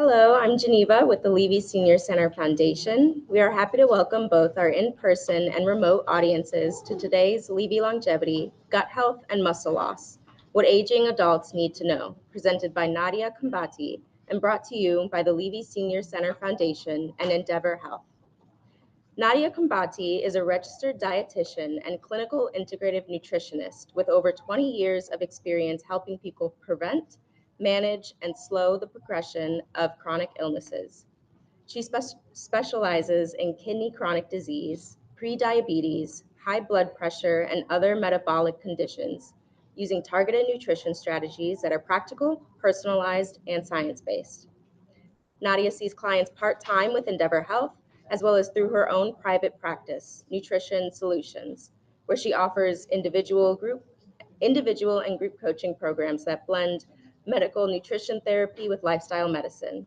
Hello, I'm Geneva with the Levy Senior Center Foundation. We are happy to welcome both our in-person and remote audiences to today's Levy Longevity, Gut Health, and Muscle Loss, What Aging Adults Need to Know, presented by Nadia Khambati and brought to you by the Levy Senior Center Foundation and Endeavor Health. Nadia Khambati is a registered dietitian and clinical integrative nutritionist with over 20 years of experience helping people prevent, manage, and slow the progression of chronic illnesses. She specializes in kidney chronic disease, prediabetes, high blood pressure, and other metabolic conditions using targeted nutrition strategies that are practical, personalized, and science-based. Nadia sees clients part-time with Endeavor Health, as well as through her own private practice, Nutrition Solutions, where she offers individual and group coaching programs that blend medical nutrition therapy with lifestyle medicine.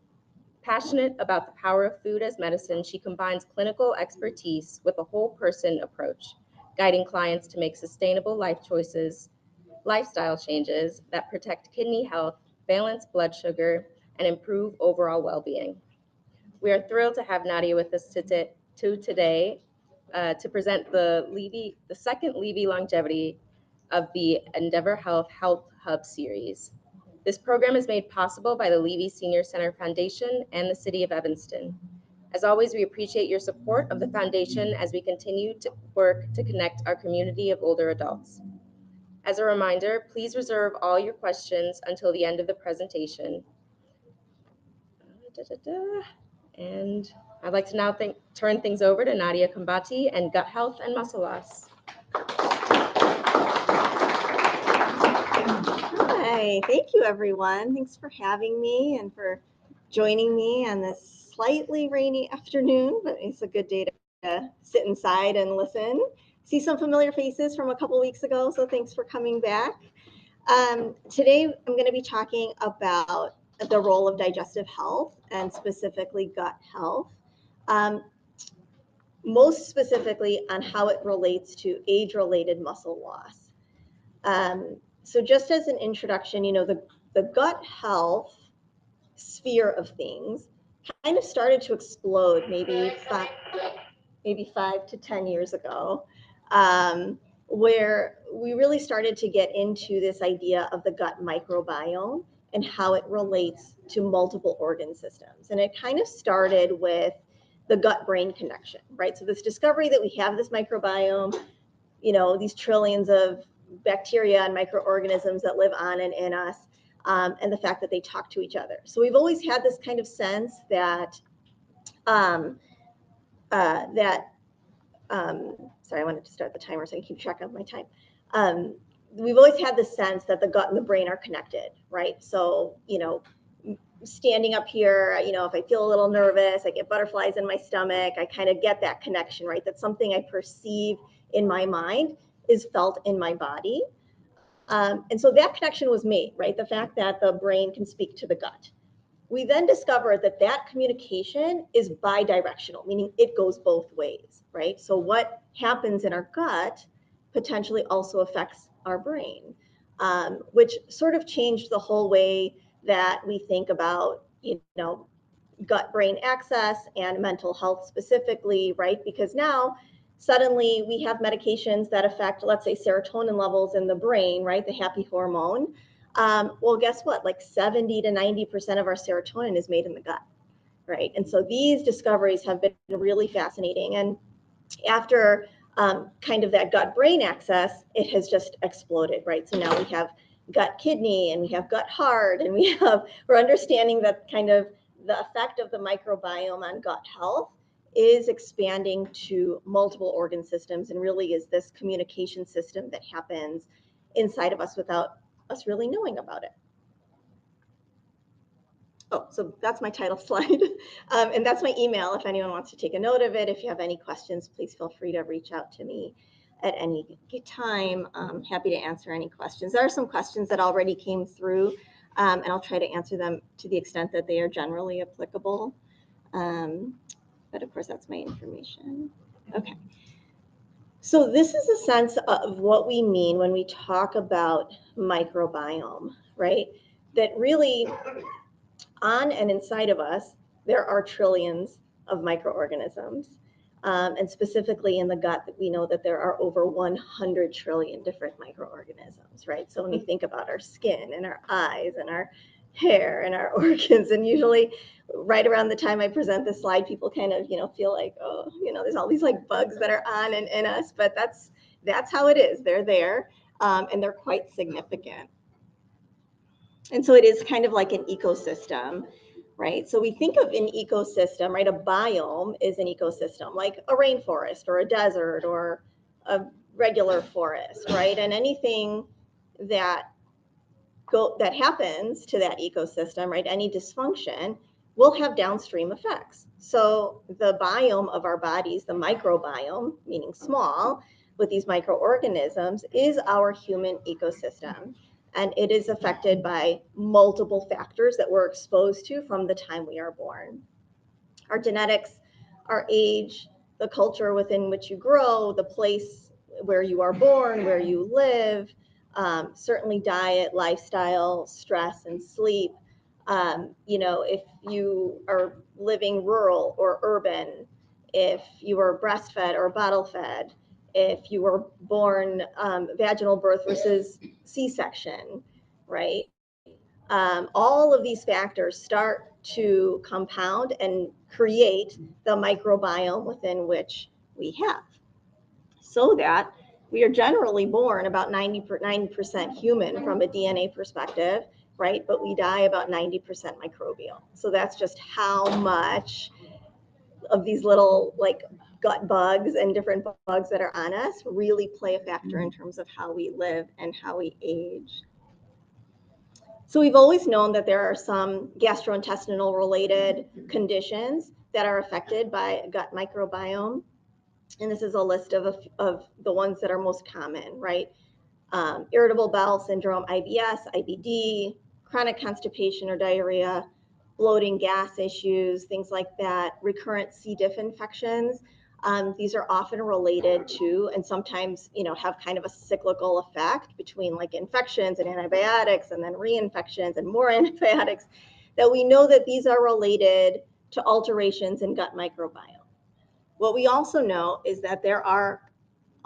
Passionate about the power of food as medicine, she combines clinical expertise with a whole person approach, guiding clients to make sustainable life choices, lifestyle changes that protect kidney health, balance blood sugar, and improve overall well-being. We are thrilled to have Nadia with us today to present the second Levy Longevity of the Endeavor Health Hub series. This program is made possible by the Levy Senior Center Foundation and the City of Evanston. As always, we appreciate your support of the foundation as we continue to work to connect our community of older adults. As a reminder, please reserve all your questions until the end of the presentation. And I'd like to now turn things over to Nadia Khambati and Gut Health and Muscle Loss. Hi, thank you everyone. Thanks for having me and for joining me on this slightly rainy afternoon, but it's a good day to sit inside and listen. See some familiar faces from a couple weeks ago, so thanks for coming back. Today I'm going to be talking about the role of digestive health and specifically gut health. Most specifically on how it relates to age-related muscle loss. So just as an introduction, the gut health sphere of things kind of started to explode maybe 5 to 10 years ago, where we really started to get into this idea of the gut microbiome and how it relates to multiple organ systems. And it kind of started with the gut-brain connection, right? So this discovery that we have this microbiome, these trillions of bacteria and microorganisms that live on and in us, and the fact that they talk to each other. So we've always had this kind of sense that, sorry, I wanted to start the timer so I can keep track of my time. We've always had this sense that the gut and the brain are connected, right? So, standing up here, if I feel a little nervous, I get butterflies in my stomach, I kind of get that connection, right? That's something I perceive in my mind is felt in my body. And so that connection was made, right? The fact that the brain can speak to the gut. We then discovered that that communication is bidirectional, meaning it goes both ways, right? So what happens in our gut potentially also affects our brain, which sort of changed the whole way that we think about, gut-brain access and mental health specifically, right? Because now suddenly we have medications that affect, let's say, serotonin levels in the brain, right? The happy hormone. Well, guess what? Like 70 to 90% of our serotonin is made in the gut, right? And so these discoveries have been really fascinating. And after kind of that gut-brain access, it has just exploded, right? So now we have gut kidney and we have gut heart, and we're understanding that kind of the effect of the microbiome on gut health is expanding to multiple organ systems and really is this communication system that happens inside of us without us really knowing about it. Oh, so that's my title slide. And that's my email if anyone wants to take a note of it. If you have any questions, please feel free to reach out to me at any time. I'm happy to answer any questions. There are some questions that already came through, and I'll try to answer them to the extent that they are generally applicable. But of course, that's my information. Okay. So this is a sense of what we mean when we talk about microbiome, right? That really On and inside of us, there are trillions of microorganisms. And specifically in the gut, we know that there are over 100 trillion different microorganisms, right? So when you think about our skin and our eyes and our hair and our organs, and usually right around the time I present this slide, people kind of, feel like, oh, there's all these like bugs that are on and in us, but that's how it is. They're there, and they're quite significant. And so it is kind of like an ecosystem, right? So we think of an ecosystem, right? A biome is an ecosystem, like a rainforest or a desert or a regular forest, right? And anything that happens to that ecosystem, right? Any dysfunction will have downstream effects. So the biome of our bodies, the microbiome, meaning small, with these microorganisms, is our human ecosystem. And it is affected by multiple factors that we're exposed to from the time we are born. Our genetics, our age, the culture within which you grow, the place where you are born, where you live, certainly diet, lifestyle, stress, and sleep. If you are living rural or urban, if you were breastfed or bottle fed, if you were born vaginal birth versus C-section, right? All of these factors start to compound and create the microbiome within which we have. So that we are generally born about 90% human from a DNA perspective, right? But we die about 90% microbial. So that's just how much of these little like gut bugs and different bugs that are on us really play a factor in terms of how we live and how we age. So we've always known that there are some gastrointestinal related conditions that are affected by gut microbiome. And this is a list of the ones that are most common, right? Irritable bowel syndrome, IBS, IBD, chronic constipation or diarrhea, bloating, gas issues, things like that, recurrent C. diff infections. These are often related to, and sometimes, have kind of a cyclical effect between like infections and antibiotics and then reinfections and more antibiotics, that we know that these are related to alterations in gut microbiome. What we also know is that there are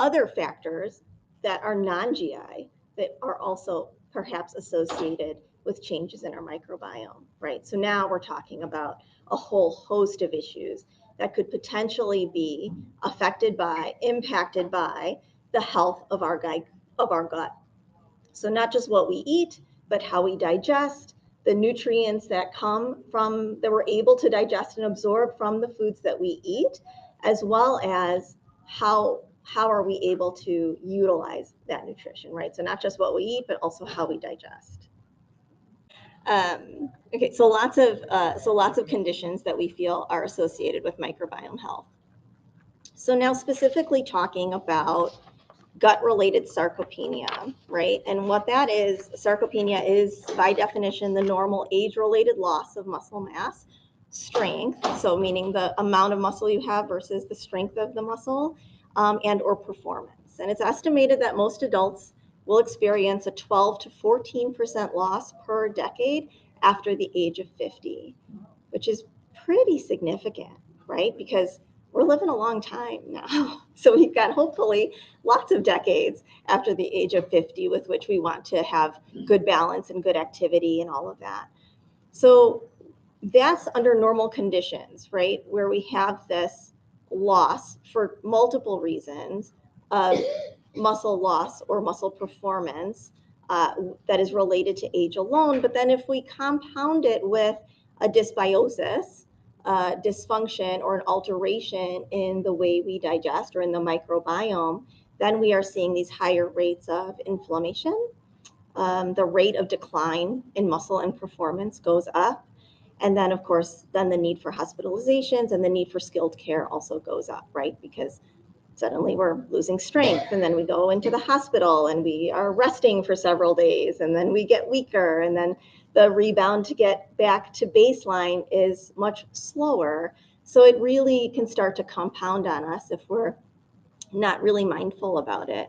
other factors that are non-GI that are also perhaps associated with changes in our microbiome, right? So now we're talking about a whole host of issues that could potentially be affected by, impacted by the health of our gut. So not just what we eat, but how we digest, the nutrients that we're able to digest and absorb from the foods that we eat, as well as how are we able to utilize that nutrition, right? So not just what we eat, but also how we digest. Okay, so lots of conditions that we feel are associated with microbiome health. So now specifically talking about gut-related sarcopenia, right? And what that is, sarcopenia is by definition the normal age-related loss of muscle mass, strength, so meaning the amount of muscle you have versus the strength of the muscle, and or performance. And it's estimated that most adults will experience a 12 to 14% loss per decade after the age of 50, which is pretty significant, right? Because we're living a long time now. So we've got hopefully lots of decades after the age of 50 with which we want to have good balance and good activity and all of that. So that's under normal conditions, right? Where we have this loss for multiple reasons of muscle loss or muscle performance that is related to age alone. But then if we compound it with a dysbiosis, dysfunction or an alteration in the way we digest or in the microbiome, then we are seeing these higher rates of inflammation. The rate of decline in muscle and performance goes up. And then, of course, then the need for hospitalizations and the need for skilled care also goes up, right? Because suddenly we're losing strength and then we go into the hospital and we are resting for several days and then we get weaker and then the rebound to get back to baseline is much slower. So it really can start to compound on us if we're not really mindful about it.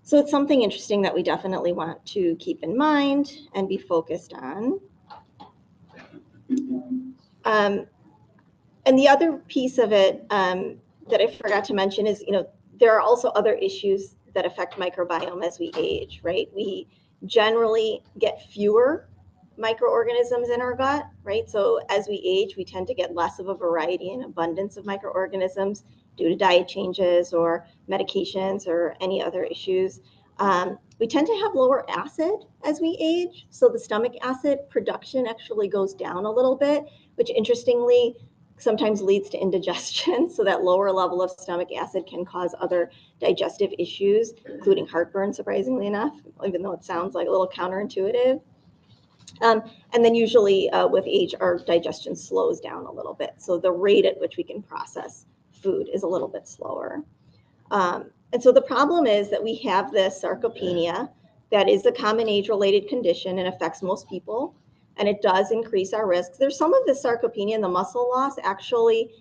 So it's something interesting that we definitely want to keep in mind and be focused on. And the other piece of it that I forgot to mention is, there are also other issues that affect microbiome as we age, right? We generally get fewer microorganisms in our gut, right? So as we age, we tend to get less of a variety and abundance of microorganisms due to diet changes or medications or any other issues. We tend to have lower acid as we age. So the stomach acid production actually goes down a little bit, which interestingly sometimes leads to indigestion. So that lower level of stomach acid can cause other digestive issues, including heartburn, surprisingly enough, even though it sounds like a little counterintuitive. And then usually with age, our digestion slows down a little bit. So the rate at which we can process food is a little bit slower. And so the problem is that we have this sarcopenia that is a common age-related condition and affects most people, and it does increase our risks. There's some of the sarcopenia and the muscle loss actually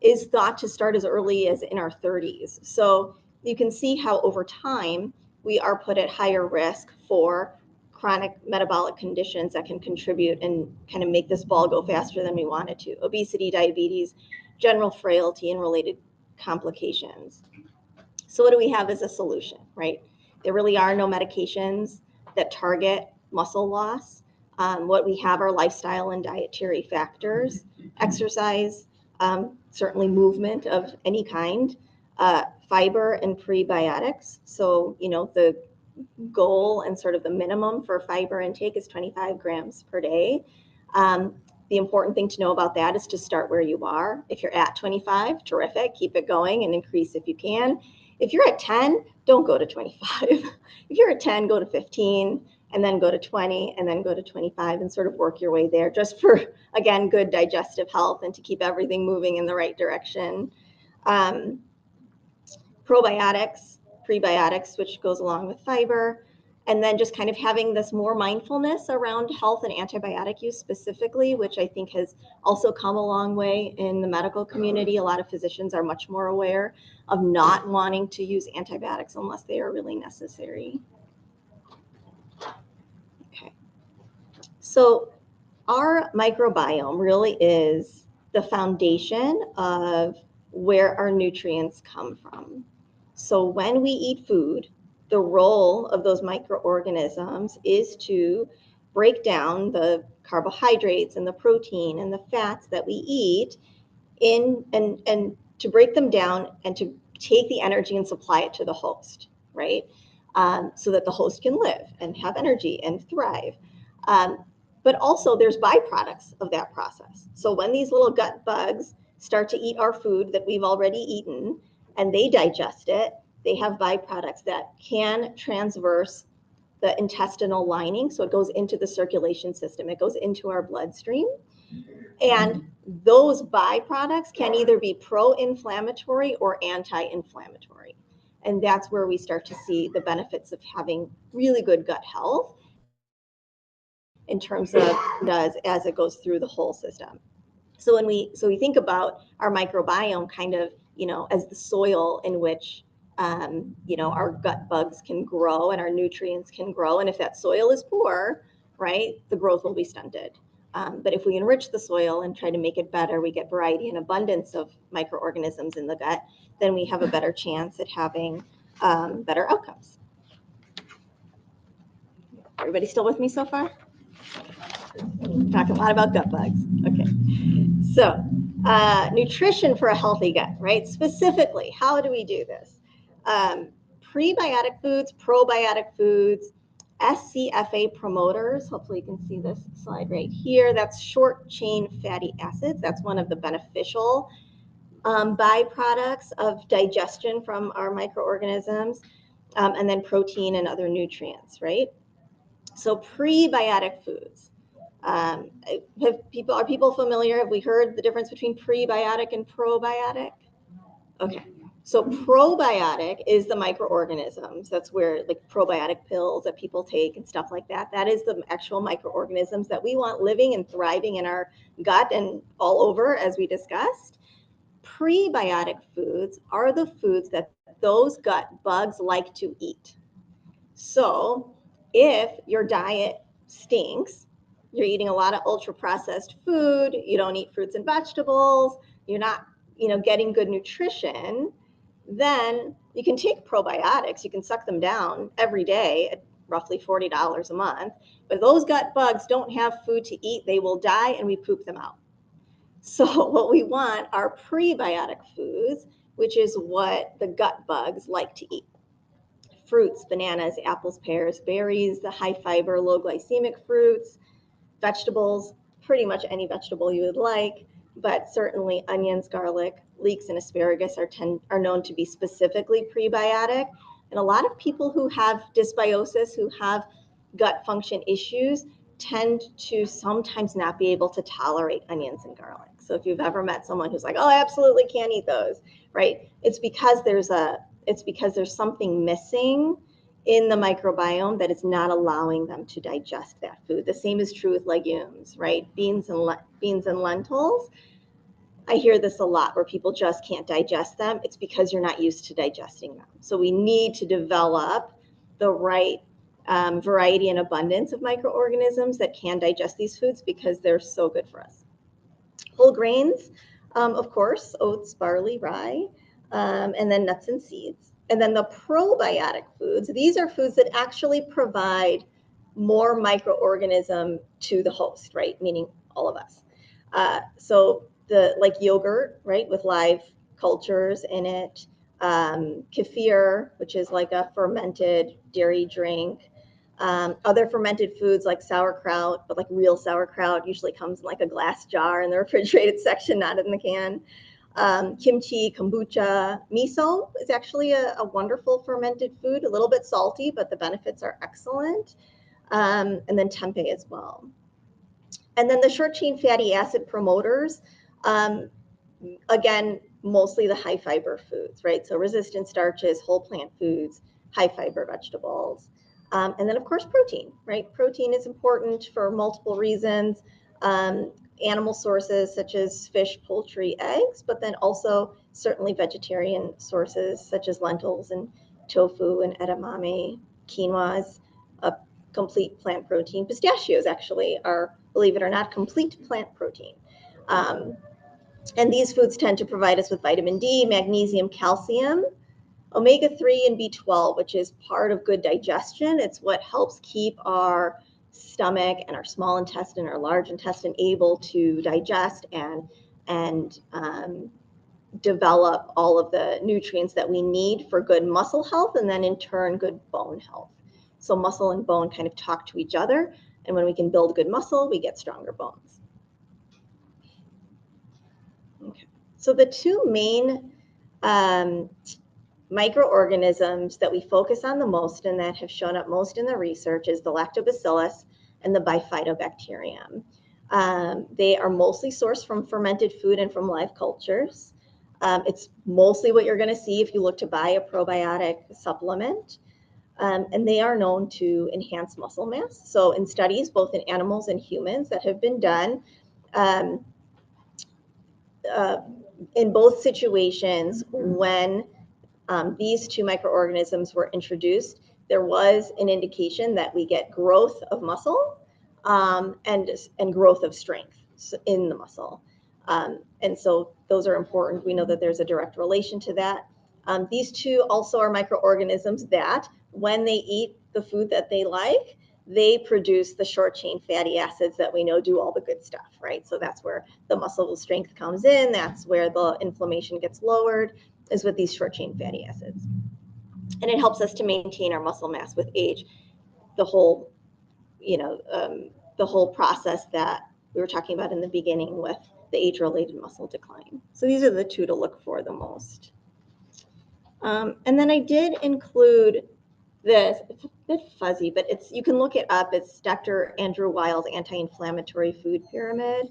is thought to start as early as in our 30s. So you can see how over time we are put at higher risk for chronic metabolic conditions that can contribute and kind of make this ball go faster than we want it to. Obesity, diabetes, general frailty, and related complications. So what do we have as a solution, right? There really are no medications that target muscle loss. What we have are lifestyle and dietary factors, exercise, certainly movement of any kind, fiber and prebiotics. So, the goal and sort of the minimum for fiber intake is 25 grams per day. The important thing to know about that is to start where you are. If you're at 25, terrific, keep it going and increase if you can. If you're at 10, don't go to 25. If you're at 10, go to 15, and then go to 20, and then go to 25, and sort of work your way there just for, again, good digestive health and to keep everything moving in the right direction. Probiotics, prebiotics, which goes along with fiber, and then just kind of having this more mindfulness around health and antibiotic use specifically, which I think has also come a long way in the medical community. A lot of physicians are much more aware of not wanting to use antibiotics unless they are really necessary. Okay. So our microbiome really is the foundation of where our nutrients come from. So when we eat food, the role of those microorganisms is to break down the carbohydrates and the protein and the fats that we eat and to break them down and to take the energy and supply it to the host, right? So that the host can live and have energy and thrive. But also there's byproducts of that process. So when these little gut bugs start to eat our food that we've already eaten and they digest it, they have byproducts that can transverse the intestinal lining. So it goes into the circulation system. It goes into our bloodstream. And those byproducts can either be pro-inflammatory or anti-inflammatory. And that's where we start to see the benefits of having really good gut health in terms of as it goes through the whole system. So we think about our microbiome kind of, as the soil in which, our gut bugs can grow and our nutrients can grow. And if that soil is poor, right, the growth will be stunted. But if we enrich the soil and try to make it better, we get variety and abundance of microorganisms in the gut, then we have a better chance at having better outcomes. Everybody still with me so far? Talking a lot about gut bugs. Okay. So nutrition for a healthy gut, right? Specifically, how do we do this? Prebiotic foods, probiotic foods, SCFA promoters. Hopefully you can see this slide right here. That's short chain fatty acids. That's one of the beneficial byproducts of digestion from our microorganisms, and then protein and other nutrients, right? So prebiotic foods. Are people familiar? Have we heard the difference between prebiotic and probiotic? Okay. So probiotic is the microorganisms. That's where like probiotic pills that people take and stuff like that. That is the actual microorganisms that we want living and thriving in our gut and all over, as we discussed. Prebiotic foods are the foods that those gut bugs like to eat. So if your diet stinks, you're eating a lot of ultra processed food, you don't eat fruits and vegetables, you're not, getting good nutrition, then you can take probiotics, you can suck them down every day at roughly $40 a month. But those gut bugs don't have food to eat, they will die and we poop them out. So what we want are prebiotic foods, which is what the gut bugs like to eat. Fruits, bananas, apples, pears, berries, the high fiber, low glycemic fruits, vegetables, pretty much any vegetable you would like, but certainly onions, garlic, leeks, and asparagus are known to be specifically prebiotic. And a lot of people who have dysbiosis, who have gut function issues, tend to sometimes not be able to tolerate onions and garlic. So if you've ever met someone who's like, oh, I absolutely can't eat those, right? It's because there's something missing in the microbiome that is not allowing them to digest that food. The same is true with legumes, right? Beans and lentils. I hear this a lot where people just can't digest them. It's because you're not used to digesting them. So we need to develop the right variety and abundance of microorganisms that can digest these foods because they're so good for us. Whole grains, of course, oats, barley, rye, and then nuts and seeds. And then the probiotic foods, these are foods that actually provide more microorganism to the host, right? Meaning all of us. So like yogurt, right, with live cultures in it, kefir, which is like a fermented dairy drink, other fermented foods like sauerkraut, but like real sauerkraut usually comes in like a glass jar in the refrigerated section, not in the can. Kimchi, kombucha, miso is actually a wonderful fermented food, a little bit salty, but the benefits are excellent. And then tempeh as well. And then the short chain fatty acid promoters, again, mostly the high fiber foods, right? So resistant starches, whole plant foods, high fiber vegetables. And then, of course, protein, right? Protein is important for multiple reasons. Animal sources such as fish, poultry, eggs, but then also certainly vegetarian sources such as lentils and tofu and edamame, quinoa is a complete plant protein. Pistachios actually are, believe it or not, complete plant protein. And these foods tend to provide us with vitamin D, magnesium, calcium, omega-3 and B12, which is part of good digestion. It's what helps keep our stomach and our small intestine, our large intestine able to digest and develop all of the nutrients that we need for good muscle health and then in turn good bone health. So muscle and bone kind of talk to each other, and when we can build good muscle, we get stronger bones. Okay. So the two main microorganisms that we focus on the most and that have shown up most in the research is the lactobacillus and the bifidobacterium. They are mostly sourced from fermented food and from live cultures. It's mostly what you're going to see if you look to buy a probiotic supplement. And they are known to enhance muscle mass. So in studies, both in animals and humans that have been done, in both situations, when these two microorganisms were introduced, there was an indication that we get growth of muscle and growth of strength in the muscle. And so those are important. We know that there's a direct relation to that. These two also are microorganisms that when they eat the food that they like, they produce the short chain fatty acids that we know do all the good stuff, right? So that's where the muscle strength comes in. That's where the inflammation gets lowered, is with these short chain fatty acids. And it helps us to maintain our muscle mass with age. The whole, the whole process that we were talking about in the beginning with the age-related muscle decline. So these are the two to look for the most. And then I did include this. It's a bit fuzzy, but you can look it up. It's Dr. Andrew Weil's anti-inflammatory food pyramid.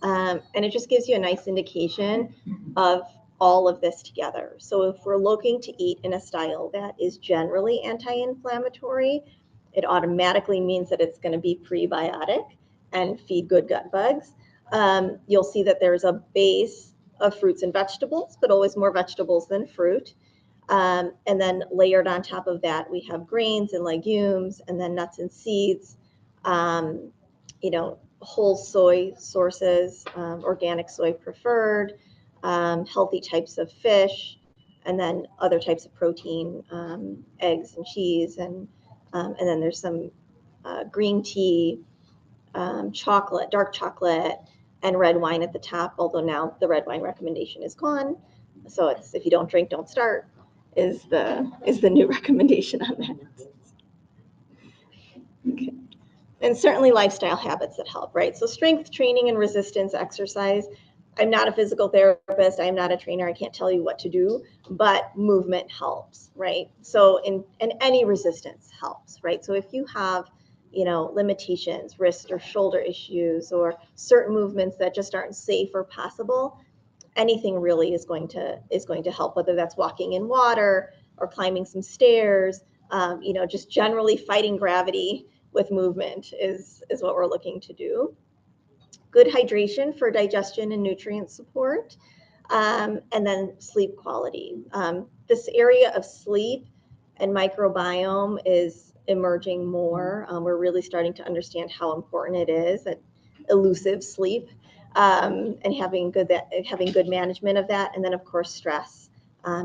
And it just gives you a nice indication of all of this together. So if we're looking to eat in a style that is generally anti-inflammatory, it automatically means that it's going to be prebiotic and feed good gut bugs. You'll see that there's a base of fruits and vegetables, but always more vegetables than fruit. And then layered on top of that, we have grains and legumes, and then nuts and seeds, whole soy sources, organic soy preferred, healthy types of fish, and then other types of protein, eggs and cheese, and then there's some green tea, chocolate, dark chocolate, and red wine at the top, although now the red wine recommendation is gone. So it's, if you don't drink, don't start, is the new recommendation on that. Okay. And certainly lifestyle habits that help, right? So strength training and resistance exercise. I'm not a physical therapist. I'm not a trainer. I can't tell you what to do, but movement helps, right? So in any resistance helps, right? So if you have, limitations, wrist or shoulder issues, or certain movements that just aren't safe or possible, anything really is going to help, whether that's walking in water or climbing some stairs, just generally fighting gravity with movement is what we're looking to do. Good hydration for digestion and nutrient support, and then sleep quality. This area of sleep and microbiome is emerging more. We're really starting to understand how important it is, that elusive sleep, and having good management of that. And then of course stress.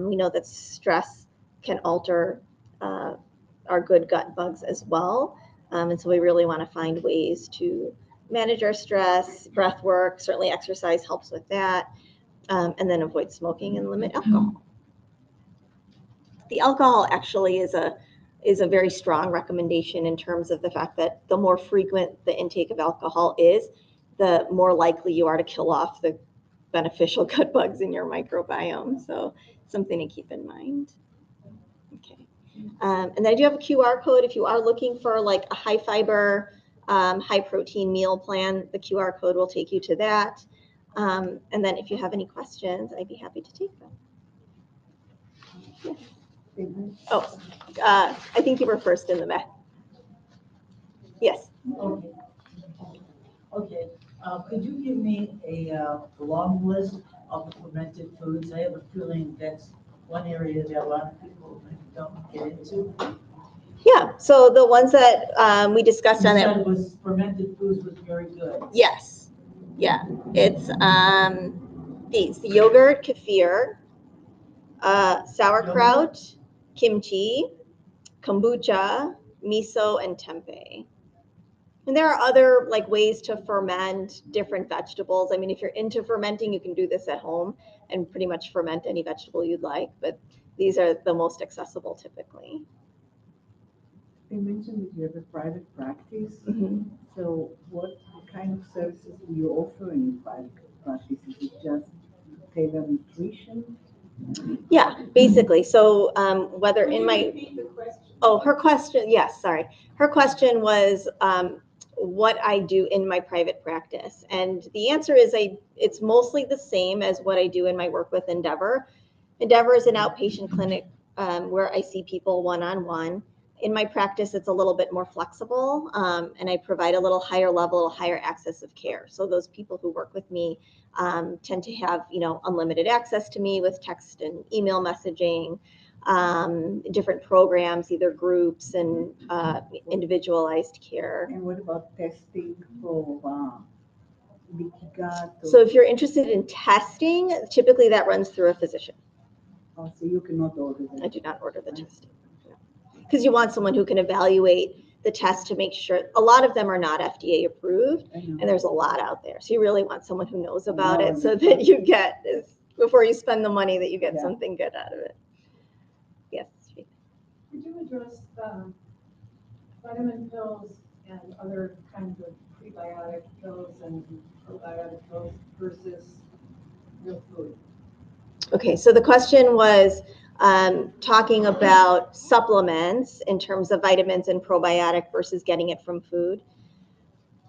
We know that stress can alter our good gut bugs as well. And so we really want to find ways to manage our stress. Breath work, certainly exercise helps with that. And then avoid smoking and limit alcohol. The alcohol actually is a very strong recommendation in terms of the fact that the more frequent the intake of alcohol is, the more likely you are to kill off the beneficial gut bugs in your microbiome. So something to keep in mind. Okay. And then I do have a QR code if you are looking for like a high fiber, high protein meal plan. The QR code will take you to that. And then if you have any questions, I'd be happy to take them. Yes. Oh, I think you were first in the back. Yes. Okay. Okay. Could you give me a long list of the fermented foods? I have a feeling that's one area that a lot of people maybe don't get into. Yeah. So the ones that we discussed on that. It was fermented foods was very good. Yes. Yeah. It's these: the yogurt, kefir, sauerkraut, kimchi, kombucha, miso, and tempeh. And there are other like ways to ferment different vegetables. I mean, if you're into fermenting, you can do this at home and pretty much ferment any vegetable you'd like, but these are the most accessible typically. You mentioned that you have a private practice. Mm-hmm. So what kind of services do you offer in your private practice? Is it just tailored nutrition? Yeah, basically. So whether in my, her question, yes, sorry. Her question was what I do in my private practice. And the answer is it's mostly the same as what I do in my work with Endeavor. Endeavor is an outpatient clinic where I see people one-on-one. In my practice, it's a little bit more flexible, and I provide a little higher level, higher access of care. So those people who work with me tend to have, unlimited access to me with text and email messaging, different programs, either groups and individualized care. And what about testing for leaky gut? So if you're interested in testing, typically that runs through a physician. Oh, so you cannot order that? I do not order the testing. Because you want someone who can evaluate the test to make sure. A lot of them are not FDA approved, and there's a lot out there. So you really want someone who knows about it so that you get, before you spend the money, that you get something good out of it. Yes. Could you address vitamin pills and other kinds of prebiotic pills and probiotic pills versus real food? Okay, so the question was talking about supplements in terms of vitamins and probiotic versus getting it from food.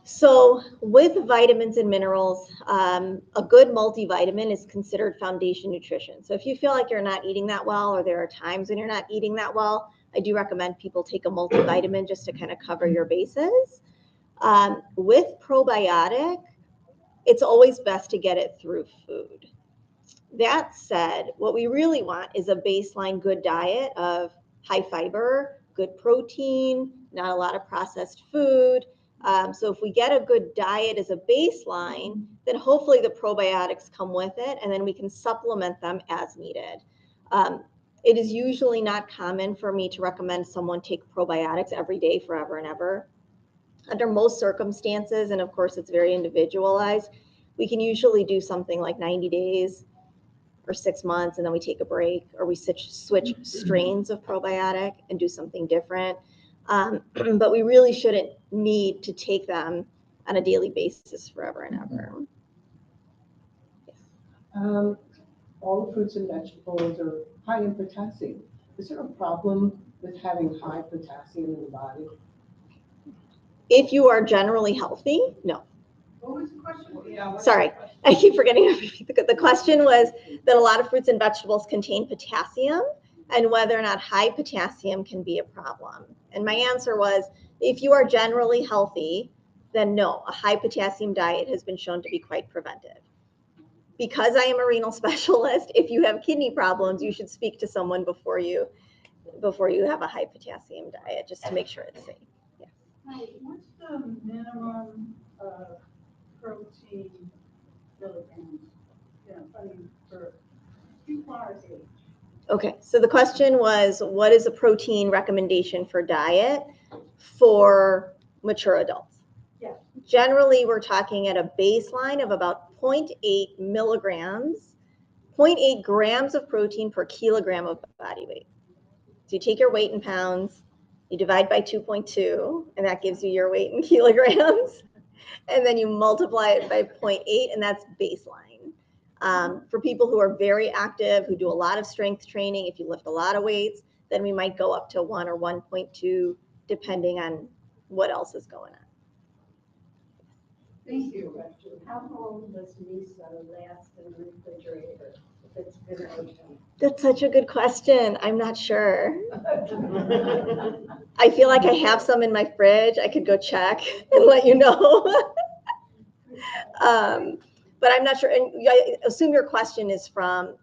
So with vitamins and minerals, a good multivitamin is considered foundation nutrition. So if you feel like you're not eating that well, or there are times when you're not eating that well, I do recommend people take a multivitamin just to kind of cover your bases. With probiotic, it's always best to get it through food. That said, what we really want is a baseline good diet of high fiber, good protein, not a lot of processed food, So if we get a good diet as a baseline, then hopefully the probiotics come with it, and then we can supplement them as needed. It is usually not common for me to recommend someone take probiotics every day forever and ever. Under most circumstances, and of course it's very individualized, we can usually do something like 90 days or 6 months, and then we take a break, or we switch strains of probiotic and do something different. But we really shouldn't need to take them on a daily basis forever and ever. All the fruits and vegetables are high in potassium. Is there a problem with having high potassium in the body? If you are generally healthy, no. What was the question? Sorry, I keep forgetting. The question was that a lot of fruits and vegetables contain potassium, and whether or not high potassium can be a problem. And my answer was, if you are generally healthy, then no, a high potassium diet has been shown to be quite preventive. Because I am a renal specialist, if you have kidney problems, you should speak to someone before you have a high potassium diet, just to make sure it's safe. Yeah. Hi, what's the minimum protein milligrams? Yeah, I mean, for required age. Okay, so the question was, what is a protein recommendation for diet for mature adults? Yeah. Generally, we're talking at a baseline of about 0.8 milligrams, 0.8 grams of protein per kilogram of body weight. So you take your weight in pounds, you divide by 2.2, and that gives you your weight in kilograms. And then you multiply it by 0.8, and that's baseline. For people who are very active, who do a lot of strength training, if you lift a lot of weights, then we might go up to 1 or 1.2, depending on what else is going on. Thank you. How long does miso last in the refrigerator if it's been open? That's such a good question. I'm not sure. I feel like I have some in my fridge. I could go check and let you know. But I'm not sure. And I assume your question is about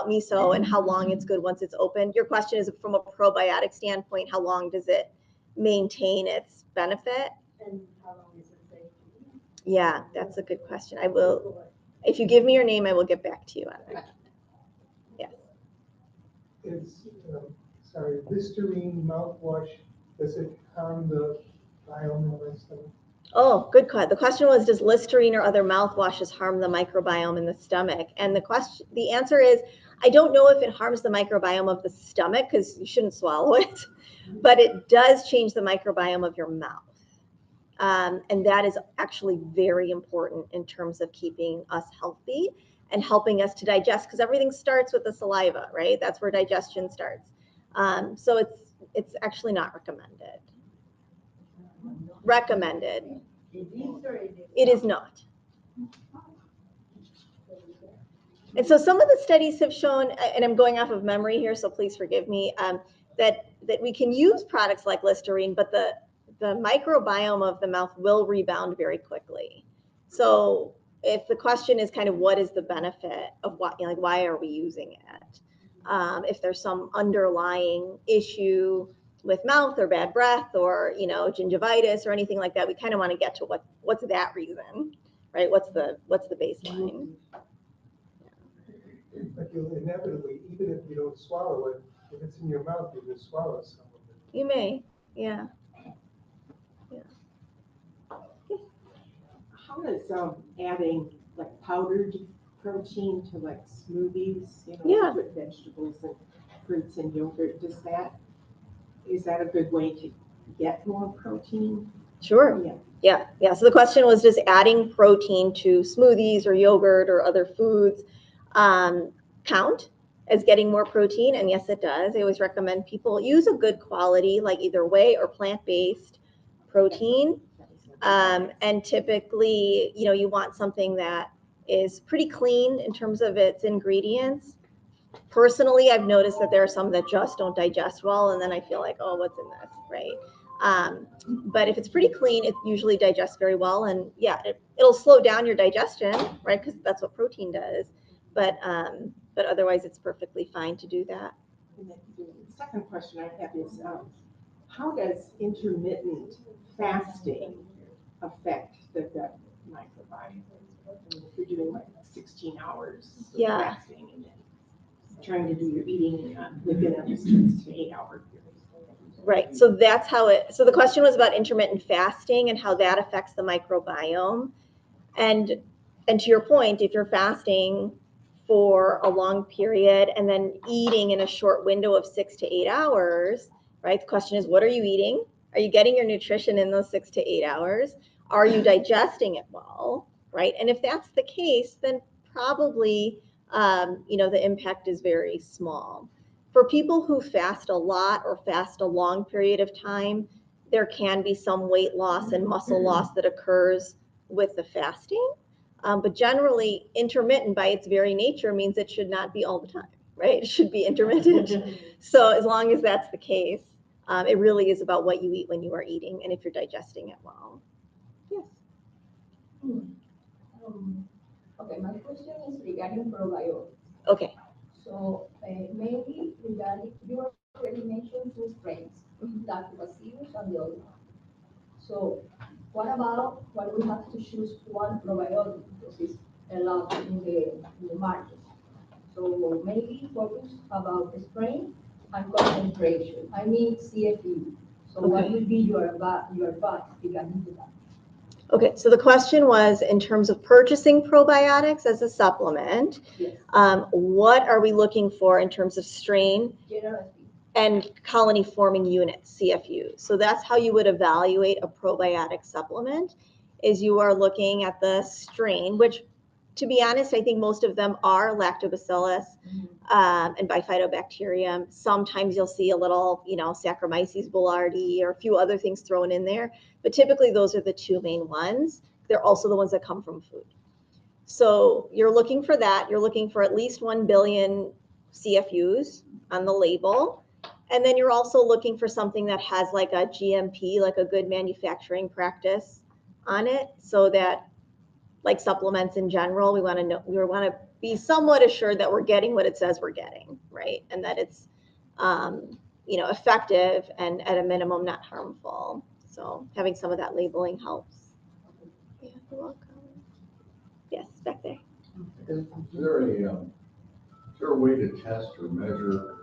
miso and how long it's good once it's open. Your question is from a probiotic standpoint, how long does it maintain its benefit? And how long is it safe? Yeah, that's a good question. I will, if you give me your name, I will get back to you on that. Yeah. Is, Listerine mouthwash, does it harm the biome of the stomach? Oh, good question. The question was, does Listerine or other mouthwashes harm the microbiome in the stomach? And the answer is, I don't know if it harms the microbiome of the stomach, because you shouldn't swallow it, but it does change the microbiome of your mouth. And that is actually very important in terms of keeping us healthy and helping us to digest, because everything starts with the saliva, right? That's where digestion starts. So it's actually not recommended. It is not. And so some of the studies have shown, and I'm going off of memory here, so please forgive me, that we can use products like Listerine, but the microbiome of the mouth will rebound very quickly. So if the question is kind of what is the benefit of what, like why are we using it? If there's some underlying issue with mouth or bad breath or, gingivitis or anything like that, we kind of want to get to what's that reason, right? What's the baseline? But you'll inevitably, even if you don't swallow it, if it's in your mouth, you just swallow some of it. You may, yeah. How does adding like powdered protein to like smoothies, Yeah. with vegetables and fruits and yogurt, is that a good way to get more protein? Sure. Yeah. So the question was, does adding protein to smoothies or yogurt or other foods count as getting more protein? And yes, it does. I always recommend people use a good quality, like either whey or plant-based protein. And typically, you want something that is pretty clean in terms of its ingredients. Personally, I've noticed that there are some that just don't digest well, and then I feel like, oh, what's in this, right? But if it's pretty clean, it usually digests very well, and yeah, it'll slow down your digestion, right? Because that's what protein does. But otherwise, it's perfectly fine to do that. And then the second question I have is, how does intermittent fasting affect the gut microbiome? If you're doing like 16 hours of Yeah. fasting and then trying to do your eating within a 6 to 8 hour period. Right. So that's how it, so the question was about intermittent fasting and how that affects the microbiome. And to your point, if you're fasting for a long period and then eating in a short window of 6 to 8 hours, right? The question is, what are you eating? Are you getting your nutrition in those 6 to 8 hours? Are you digesting it well, right? And if that's the case, then probably, the impact is very small. For people who fast a lot or fast a long period of time, there can be some weight loss and muscle loss that occurs with the fasting. But generally, intermittent by its very nature means it should not be all the time, right? It should be intermittent. So as long as that's the case, it really is about what you eat when you are eating and if you're digesting it well. Yes. Okay, my question is regarding probiotics. Okay. So mainly regarding, you already mentioned two strains, lactobacillus and the other one. So what about when we have to choose one probiotic because it's a lot in the market? So maybe focus about the strain and concentration. I mean CFU. So what will be your advice regarding to that? Okay, so the question was in terms of purchasing probiotics as a supplement, Yes. what are we looking for in terms of strain Generally. and colony forming units, CFU? So that's how you would evaluate a probiotic supplement, is you are looking at the strain, which to be honest, I think most of them are lactobacillus and bifidobacterium. Sometimes you'll see a little, Saccharomyces boulardii or a few other things thrown in there, but typically those are the two main ones. They're also the ones that come from food. So you're looking for that. You're looking for at least 1 billion CFUs on the label. And then you're also looking for something that has like a GMP, like a good manufacturing practice on it, so that like supplements in general, we want to be somewhat assured that we're getting what it says we're getting, right? And that it's, effective and at a minimum not harmful. So having some of that labeling helps. Yeah, you're welcome. Yes, back there. Is there a way to test or measure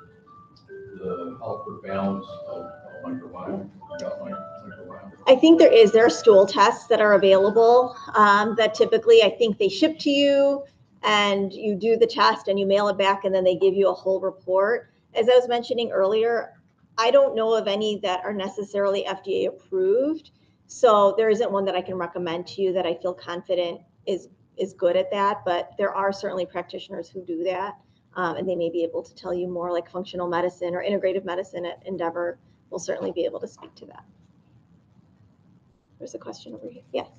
the health or balance of microbiome, gut microbiome? I think there is. There are stool tests that are available that typically I think they ship to you and you do the test and you mail it back and then they give you a whole report. As I was mentioning earlier, I don't know of any that are necessarily FDA approved. So there isn't one that I can recommend to you that I feel confident is good at that, but there are certainly practitioners who do that. And they may be able to tell you more, like functional medicine or integrative medicine at Endeavor will certainly be able to speak to that. There's a question over here. Yes.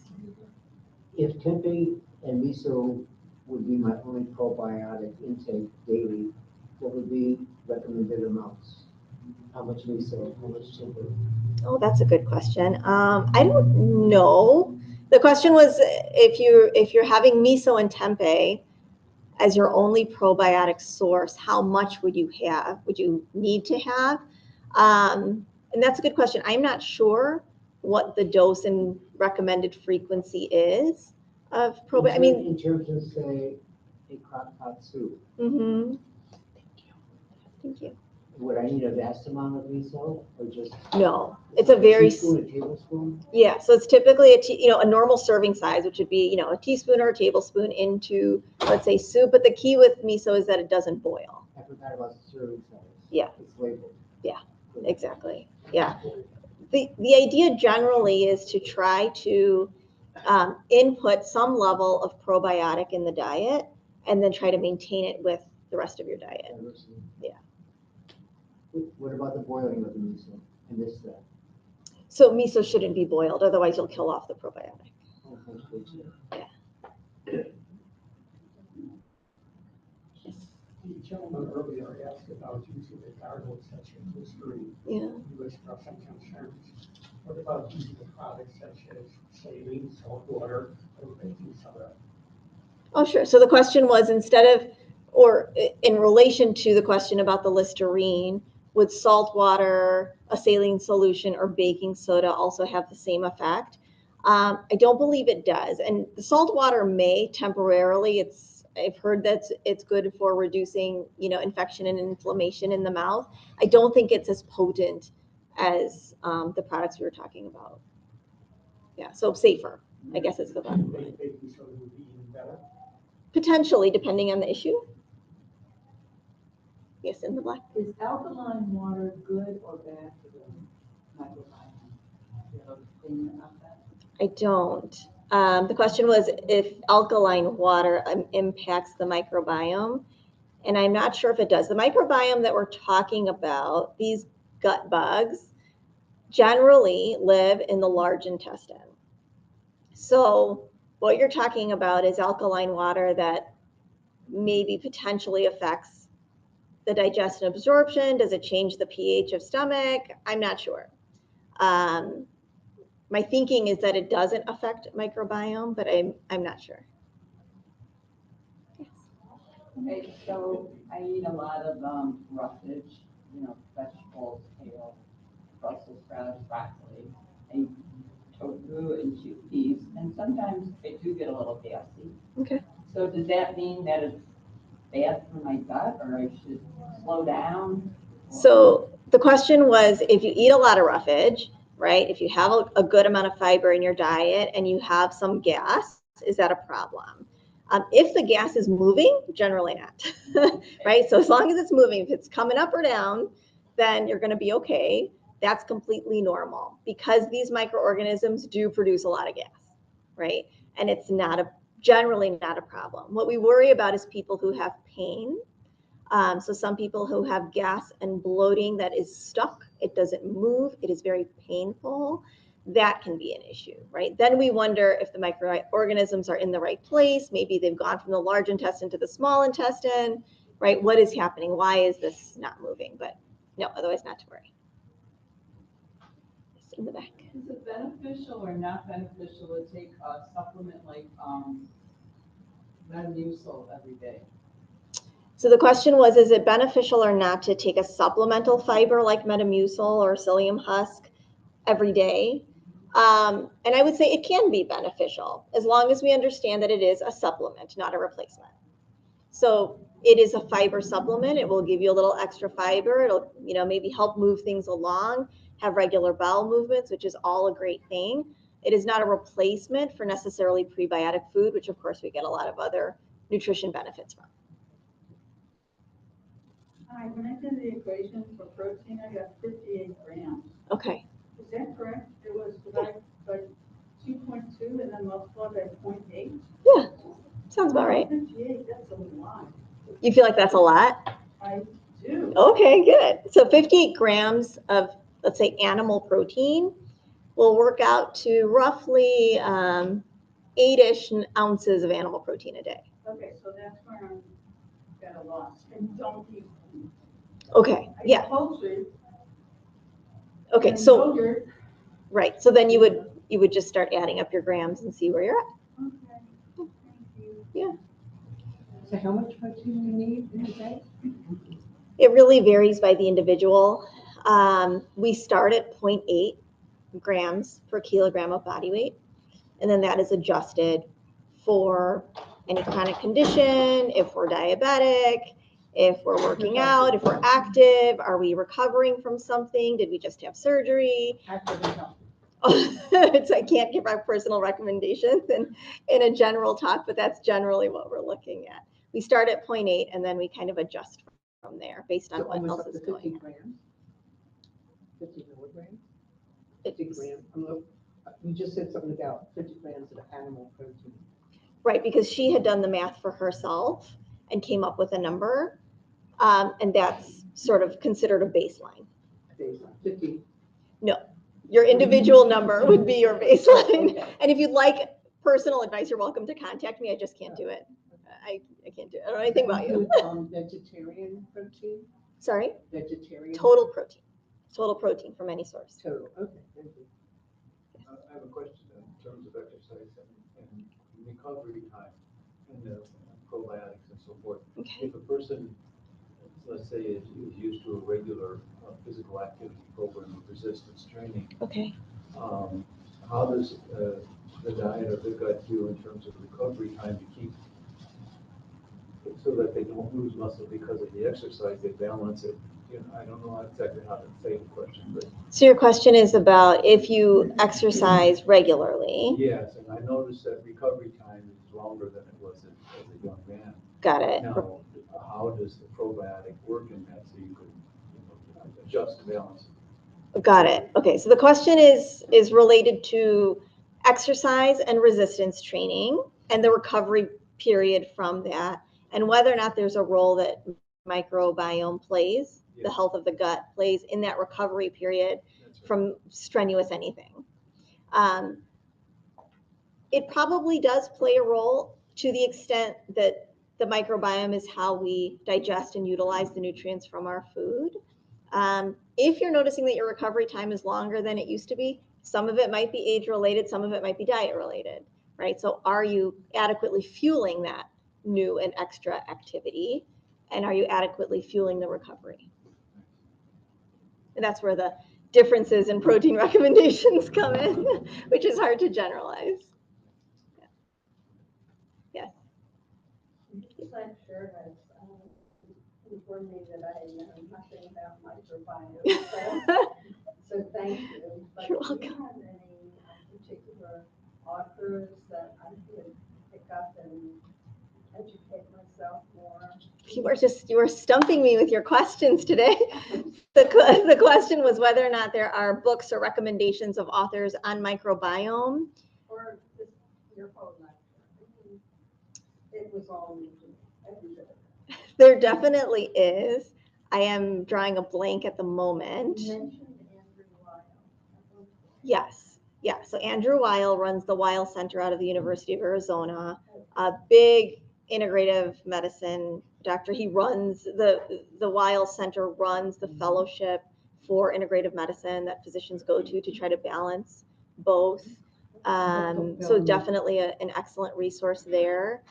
If tempeh and miso would be my only probiotic intake daily, what would be recommended amounts? How much miso, how much tempeh? Oh, that's a good question. I don't know. The question was if you're having miso and tempeh as your only probiotic source, how much would you have? Would you need to have? And that's a good question. I'm not sure what the dose and recommended frequency is of probiotic. I mean, in terms of say a crock pot soup. Mm-hmm. Thank you. Would I need a vast amount of miso or just? No, it's a very teaspoon, a tablespoon. Yeah, so it's typically a normal serving size, which would be a teaspoon or a tablespoon into, let's say, soup. But the key with miso is that it doesn't boil. I forgot about the serving size. Yeah. It's labeled. Yeah, exactly. Yeah. The idea generally is to try to input some level of probiotic in the diet and then try to maintain it with the rest of your diet. Yeah. What about the boiling of the miso? I missed that. So miso shouldn't be boiled, otherwise you'll kill off the probiotic. Oh, that's good too. Yeah. The gentleman earlier asked about using the gargles such as Listerine. Yeah. You expressed some concerns. What about using the products such as saline, salt water, or baking soda? Oh, sure. So the question was in relation to the question about the Listerine, would salt water, a saline solution, or baking soda also have the same effect? I don't believe it does. And the salt water may temporarily, I've heard that it's good for reducing, infection and inflammation in the mouth. I don't think it's as potent as the products we were talking about. Yeah, so safer, I guess is the bottom line. Baking soda would be even better. Potentially, depending on the issue. Yes, in the black. Is alkaline water good or bad for the microbiome? Do you have an opinion about that? I don't. The question was if alkaline water impacts the microbiome, and I'm not sure if it does. The microbiome that we're talking about, these gut bugs, generally live in the large intestine. So what you're talking about is alkaline water that maybe potentially affects the digestion absorption. Does it change the pH of stomach? I'm not sure. My thinking is that it doesn't affect microbiome, but I'm not sure. Okay, so I eat a lot of roughage, vegetables, kale, Brussels sprouts, broccoli. I eat tofu and chickpeas, and sometimes I do get a little gassy. Okay. So does that mean that it's bad for my gut, or I should slow down? So the question was, if you eat a lot of roughage, right? If you have a good amount of fiber in your diet and you have some gas, is that a problem? If the gas is moving, generally not, right? So as long as it's moving, if it's coming up or down, then you're going to be okay. That's completely normal because these microorganisms do produce a lot of gas, right? And it's generally not a problem. What we worry about is people who have pain. So some people who have gas and bloating that is stuck, it doesn't move, it is very painful. That can be an issue, right? Then we wonder if the microorganisms are in the right place. Maybe they've gone from the large intestine to the small intestine, right? What is happening? Why is this not moving? But no, otherwise not to worry. It's in the back. Is it beneficial or not beneficial to take a supplement like Metamucil every day? So the question was, is it beneficial or not to take a supplemental fiber like Metamucil or psyllium husk every day? And I would say it can be beneficial as long as we understand that it is a supplement, not a replacement. So it is a fiber supplement. It will give you a little extra fiber. It'll, maybe help move things along, have regular bowel movements, which is all a great thing. It is not a replacement for necessarily prebiotic food, which of course we get a lot of other nutrition benefits from. Hi, when I did the equation for protein, I got 58 grams. Okay. Is that correct? It was like 2.2 and then multiplied by 0.8? Yeah, sounds about right. 58, that's a lot. You feel like that's a lot? I do. Okay, good. So 58 grams of, let's say, animal protein will work out to roughly 8-ish ounces of animal protein a day. Okay, so that's where I'm at a loss. And don't eat. Okay, yeah. Poultry. Okay, so yogurt. Right. So then you would just start adding up your grams and see where you're at. Okay. Thank you. Yeah. So how much protein do you need in a day? It really varies by the individual. We start at 0.8 grams per kilogram of body weight, and then that is adjusted for any chronic condition, if we're diabetic, if we're working out, if we're active, are we recovering from something? Did we just have surgery? Active and healthy. So I can't give our personal recommendations in a general talk, but that's generally what we're looking at. We start at 0.8 and then we kind of adjust from there based on what else is going on. 50 milligrams? 50 grams. You just said something about 50 grams of animal protein. Right, because she had done the math for herself and came up with a number, and that's sort of considered a baseline. Baseline, 50. No, your individual number would be your baseline. And if you'd like personal advice, you're welcome to contact me. I just can't do it. I can't do it. I don't know anything about you. Vegetarian protein? Sorry? Vegetarian? Total protein. Total protein from any source. Total, okay, thank you. I have a question in terms of exercise and recovery time and the probiotics and so forth. Okay. If a person, let's say, is used to a regular physical activity program of resistance training. Okay. How does the diet or the gut do in terms of recovery time to keep so that they don't lose muscle because of the exercise? They balance it. You know, I don't know exactly how to say the question, but So your question is about if you exercise regularly. yes, and I noticed that recovery time is longer than it was as a young man. Got it. Now, how does the probiotic work in that so you could adjust the balance? Got it. Okay, so the question is related to exercise and resistance training and the recovery period from that, and whether or not there's a role that microbiome plays, the health of the gut plays in that recovery period from strenuous anything. It probably does play a role to the extent that the microbiome is how we digest and utilize the nutrients from our food. If you're noticing that your recovery time is longer than it used to be, some of it might be age related, some of it might be diet related, right? So are you adequately fueling that new and extra activity? And are you adequately fueling the recovery? And that's where the differences in protein recommendations come in, which is hard to generalize. Yes. That sure has informed me that I know nothing about microbiome. So thank you. But You're do welcome. you have any particular authors that I could pick up and educate myself more? You were stumping me with your questions today. The question was whether or not there are books or recommendations of authors on microbiome. Or just your whole lecture. It was all new to me, every bit of it. There definitely is. I am drawing a blank at the moment. You mentioned Andrew Weil. Yes. Yeah. So Andrew Weil runs the Weil Center out of the University of Arizona. A big integrative medicine doctor. He runs the Weil Center runs the fellowship for integrative medicine that physicians go to try to balance both. So definitely an excellent resource there.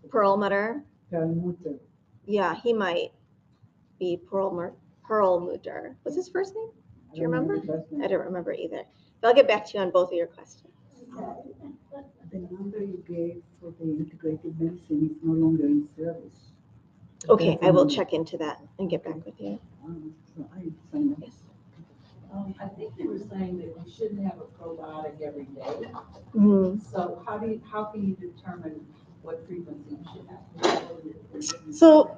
Perlmutter. Yeah, he might be Perlmutter. What's his first name? Do you remember? I don't remember either. But I'll get back to you on both of your questions. The number you gave for the integrative medicine is no longer in service. Okay, I will check into that and get back with you. So I sign up. Yes. I think you were saying that you shouldn't have a probiotic every day. Mm-hmm. So how can you determine what frequency you should have? So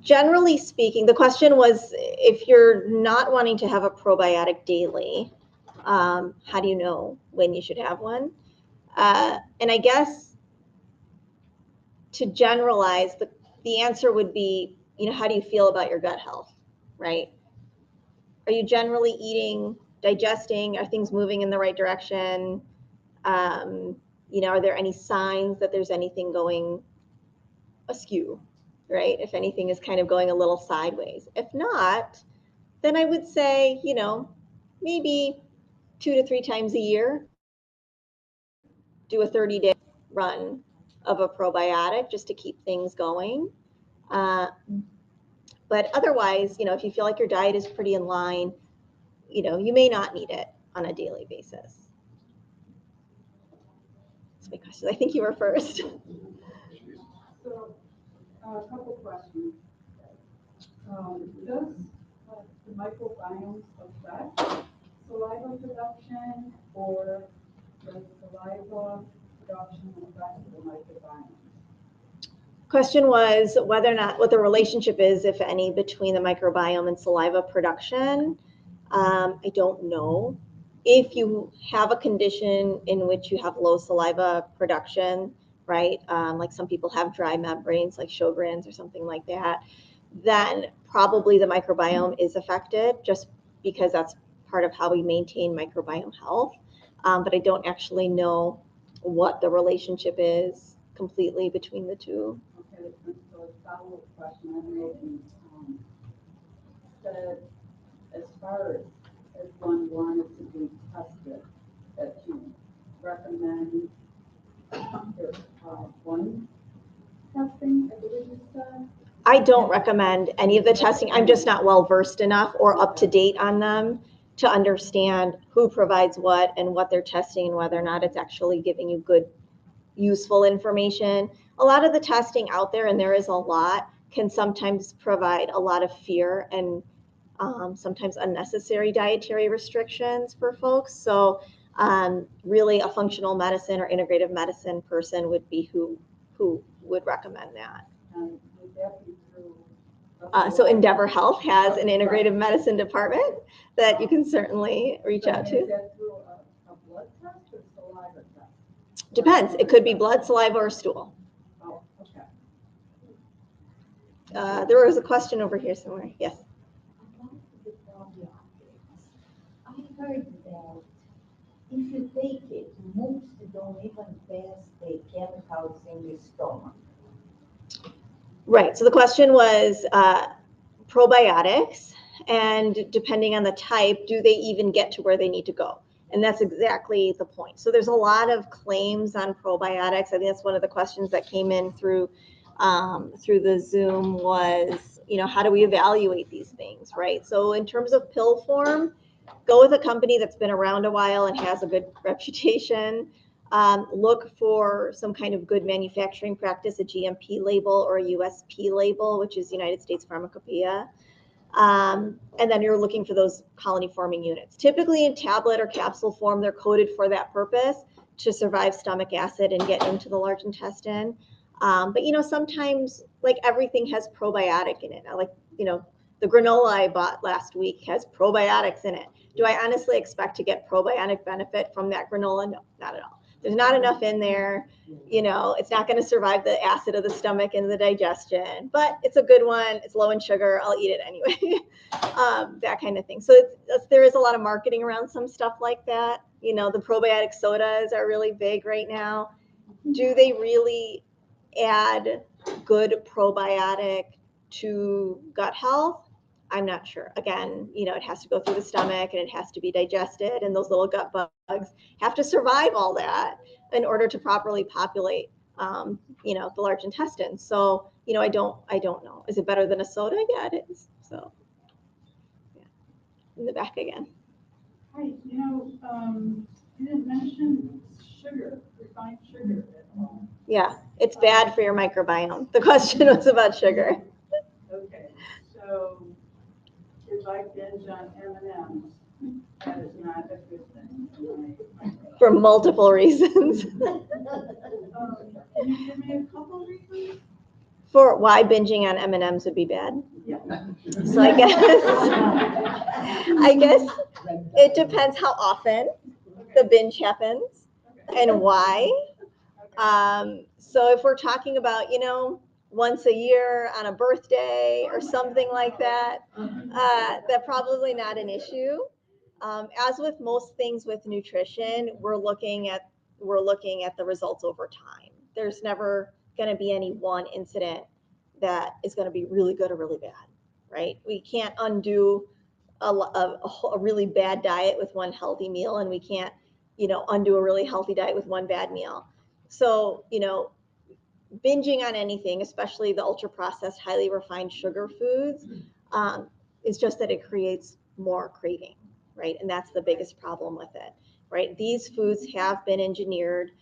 generally speaking, the question was if you're not wanting to have a probiotic daily, how do you know when you should have one? And I guess to generalize, the answer would be, how do you feel about your gut health, right? Are you generally eating, digesting? Are things moving in the right direction? Are there any signs that there's anything going askew, right? If anything is kind of going a little sideways. If not, then I would say, maybe 2 to 3 times a year, do a 30-day run of a probiotic just to keep things going. But otherwise, if you feel like your diet is pretty in line, you may not need it on a daily basis. That's my question. I think you were first. So, a couple questions. Does the microbiome affect saliva production, or does saliva production affect the microbiome? Question was whether or not what the relationship is, if any, between the microbiome and saliva production. I don't know. If you have a condition in which you have low saliva production, right, like some people have dry membranes like Sjogren's or something like that, then probably the microbiome is affected just because that's part of how we maintain microbiome health. But I don't actually know what the relationship is completely between the two. Okay, so a follow-up question. I don't know if you said, as far as one wanted to be tested, that you recommend one testing, I believe you said? I don't recommend any of the testing. I'm just not well versed enough or up to date on them to understand who provides what and what they're testing and whether or not it's actually giving you good, useful information. A lot of the testing out there, and there is a lot, can sometimes provide a lot of fear and sometimes unnecessary dietary restrictions for folks. So really a functional medicine or integrative medicine person would be who would recommend that. Would that be through? So Endeavor Health has an integrative medicine department that you can certainly reach out Is to. that through a blood test or saliva test? Depends. It could be blood, saliva, or stool. Oh, okay. There was a question over here somewhere. Yes. I heard that if you take it, most don't even pass the chemicals in the stomach. Right. So the question was probiotics, and depending on the type, do they even get to where they need to go? And that's exactly the point. So there's a lot of claims on probiotics. I think that's one of the questions that came in through the Zoom was, how do we evaluate these things, right? So in terms of pill form, go with a company that's been around a while and has a good reputation. Look for some kind of good manufacturing practice, a GMP label or a USP label, which is United States Pharmacopoeia. And then you're looking for those colony forming units. Typically in tablet or capsule form, they're coded for that purpose to survive stomach acid and get into the large intestine. But sometimes like everything has probiotic in it. Like, the granola I bought last week has probiotics in it. Do I honestly expect to get probiotic benefit from that granola? No, not at all. There's not enough in there. It's not going to survive the acid of the stomach and the digestion, but it's a good one. It's low in sugar. I'll eat it anyway. That kind of thing. So there is a lot of marketing around some stuff like that. The probiotic sodas are really big right now. Do they really add good probiotic to gut health? I'm not sure. Again, it has to go through the stomach and it has to be digested, and those little gut bugs have to survive all that in order to properly populate, the large intestine. So, I don't know. Is it better than a soda? Yeah, it is. So, yeah. In the back again. Hi, you didn't mention sugar, refined sugar at all. Yeah, it's bad for your microbiome. The question was about sugar. Okay, so if I binge on M&Ms, that is not a good thing. For multiple reasons. Can you give me a couple reasons? For why binging on M&Ms would be bad? Yeah. So I guess it depends how often the binge happens and why. So if we're talking about, once a year on a birthday or something like that, that's probably not an issue. As with most things with nutrition, we're looking at the results over time. There's never going to be any one incident that is going to be really good or really bad, right? We can't undo a really bad diet with one healthy meal, and we can't, undo a really healthy diet with one bad meal. So, binging on anything, especially the ultra processed, highly refined sugar foods, is just that it creates more craving, right? And that's the biggest problem with it, right? These foods have been engineered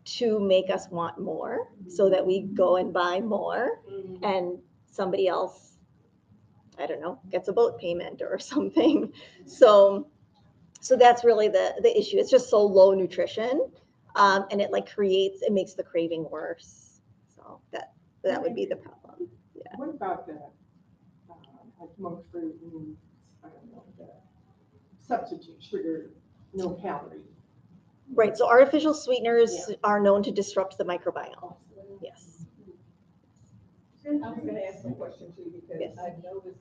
to make us want more so that we go and buy more, and somebody else, I don't know, gets a boat payment or something. So that's really the issue. It's just so low nutrition, and it makes the craving worse. So that would be the problem. Yeah. What about the like most foods, I don't know, the substitute sugar, no calorie? Right. So artificial sweeteners are known to disrupt the microbiome. Yes. I'm going to ask some question too, because I've noticed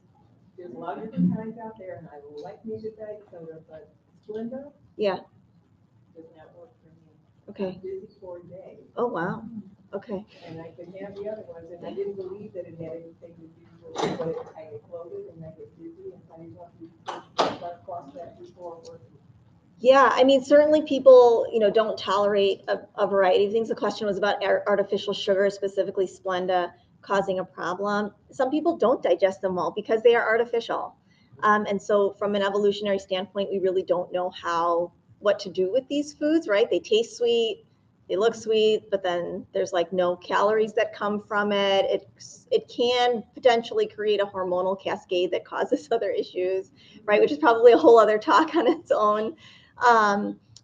there's a lot of different kinds out there, and I like me the diet soda, but Splenda does not work for me. Okay. I'm busy for a day. Oh wow. Okay. And I could have the other ones, and I didn't believe that it had anything to do with it, but I get bloated and I get dizzy, and I didn't want to start cross that before working. Yeah, I mean, certainly people, don't tolerate a variety of things. The question was about artificial sugar, specifically Splenda, causing a problem. Some people don't digest them well because they are artificial. And so from an evolutionary standpoint, we really don't know what to do with these foods, right? They taste sweet, they look sweet, but then there's like no calories that come from it. It can potentially create a hormonal cascade that causes other issues, right? Which is probably a whole other talk on its own.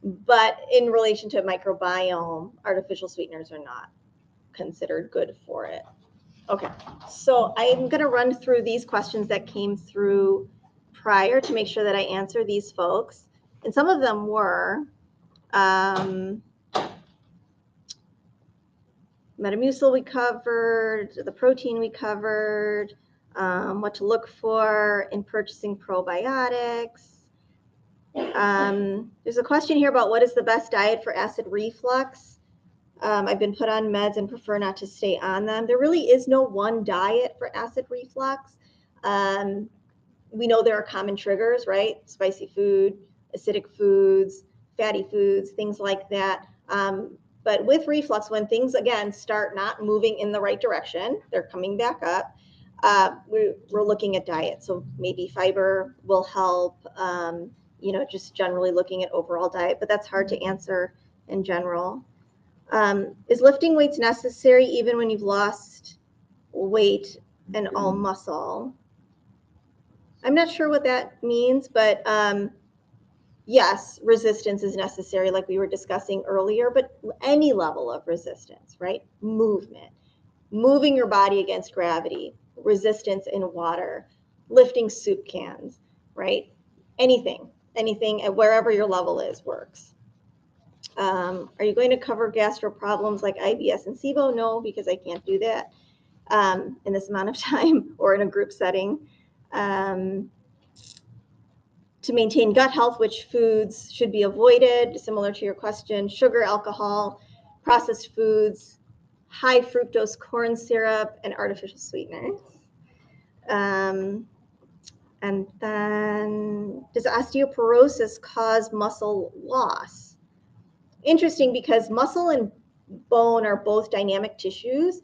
But in relation to microbiome, artificial sweeteners are not considered good for it. Okay, so I'm going to run through these questions that came through prior to make sure that I answer these folks. And some of them were Metamucil we covered, the protein we covered, what to look for in purchasing probiotics. There's a question here about what is the best diet for acid reflux. I've been put on meds and prefer not to stay on them. There really is no one diet for acid reflux. We know there are common triggers, right? Spicy food, acidic foods, fatty foods, things like that. But with reflux, when things, again, start not moving in the right direction, they're coming back up, we're looking at diet. So maybe fiber will help, just generally looking at overall diet, but that's hard to answer in general. Is lifting weights necessary even when you've lost weight and all muscle? I'm not sure what that means, but yes, resistance is necessary like we were discussing earlier, but any level of resistance, right? Movement, moving your body against gravity, resistance in water, lifting soup cans, right? Anything at wherever your level is works. Are you going to cover gastro problems like IBS and SIBO? No, because I can't do that in this amount of time or in a group setting. To maintain gut health, which foods should be avoided? Similar to your question, sugar, alcohol, processed foods, high fructose corn syrup, and artificial sweeteners. And then, does osteoporosis cause muscle loss? Interesting, because muscle and bone are both dynamic tissues,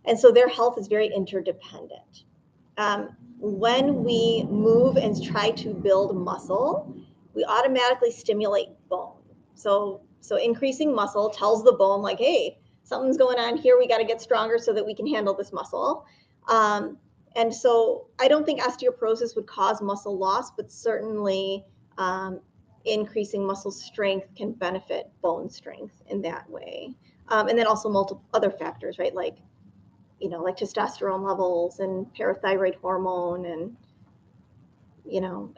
and so their health is very interdependent. When we move and try to build muscle, we automatically stimulate bone. So increasing muscle tells the bone, like, hey, something's going on here. We got to get stronger so that we can handle this muscle. And so I don't think osteoporosis would cause muscle loss, but certainly increasing muscle strength can benefit bone strength in that way. And then also multiple other factors, right? Like testosterone levels and parathyroid hormone and,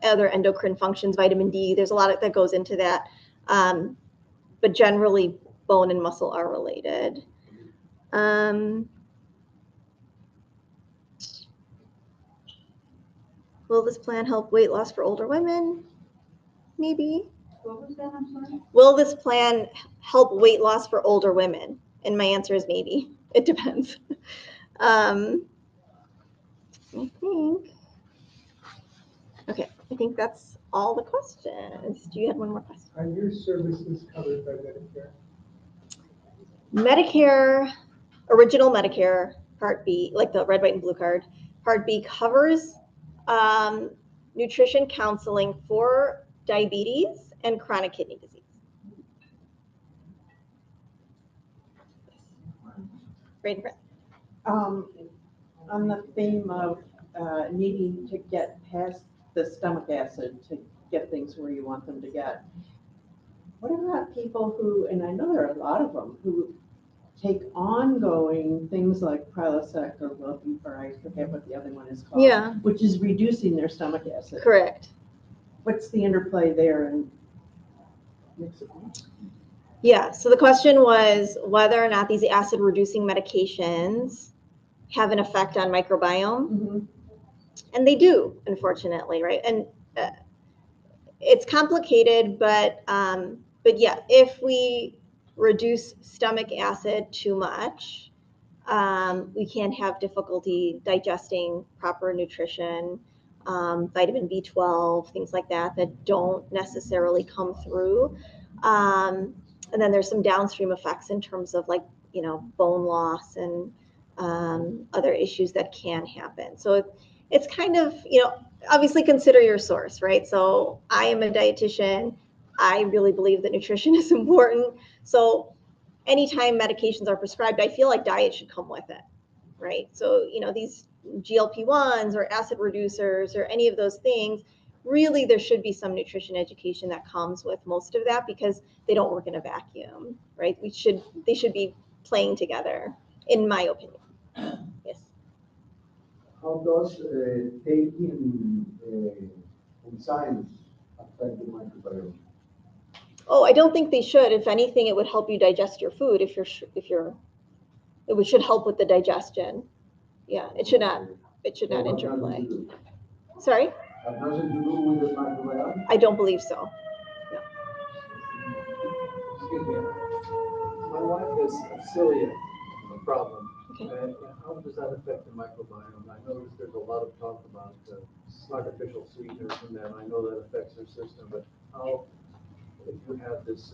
other endocrine functions, vitamin D. There's a lot that goes into that. But generally, bone and muscle are related. Will this plan help weight loss for older women? Maybe. What was that? I'm sorry. Will this plan help weight loss for older women? And my answer is maybe. It depends. I think that's all the questions. Do you have one more question? Are your services covered by Medicare? Medicare, original Medicare, Part B, like the red, white, and blue card, Part B covers nutrition counseling for diabetes and chronic kidney disease. Great. On the theme of needing to get past the stomach acid to get things where you want them to get, what about people who, and I know there are a lot of them, who take ongoing things like Prilosec or Levy, or I forget what the other one is called, Yeah. which is reducing their stomach acid. Correct. What's the interplay there? And yeah, so the question was whether or not these acid-reducing medications have an effect on microbiome. Mm-hmm. And they do, unfortunately, right? And it's complicated, but yeah, if we reduce stomach acid too much, we can have difficulty digesting proper nutrition, vitamin B12, things like that don't necessarily come through. And then there's some downstream effects in terms of bone loss and other issues that can happen. So it's kind of, obviously consider your source, right? So I am a dietitian. I really believe that nutrition is important. So anytime medications are prescribed, I feel like diet should come with it, right? So, these GLP-1s or acid reducers or any of those things, really there should be some nutrition education that comes with most of that because they don't work in a vacuum, right? They should be playing together, in my opinion. Yes. How does taking enzymes affect the microbiome? Oh, I don't think they should. If anything, it would help you digest your food. It should help with the digestion. Yeah, it should not interplay. Sorry? Has nothing to do with the microbiome? I don't believe so. No. Excuse me. My wife has celiac problem. Okay. And how does that affect the microbiome? I notice there's a lot of talk about artificial sweeteners in them. I know that affects her system, but how, if you have this,